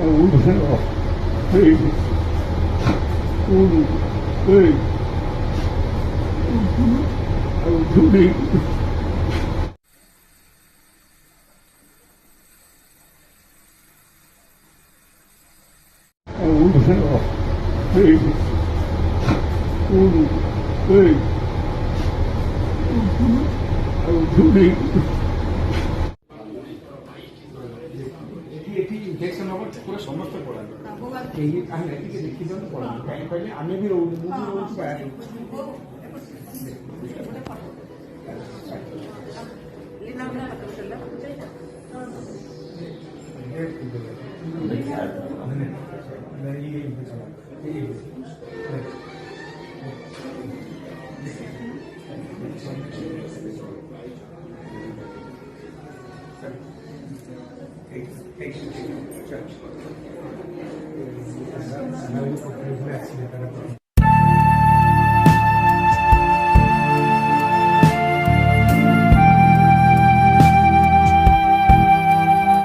오세요. 에이, 우리, 에이, 둘이. 오세요. 에이, 우리, 에이, 둘이. ଏଠି ଇଞ୍ଜେକ୍ସନ ହବ ପୁରା ସମସ୍ତେ ପଳାନ୍ତୁ କେହି ଆମେ ଟିକେ ଦେଖିଦିଅନ୍ତୁ ପଳାନ୍ତୁ କାହିଁକି କହିଲେ ଆମେ ବି ରହୁଛୁ ମୁଁ ବି ରହୁଛି ବାହାରେ Thank you.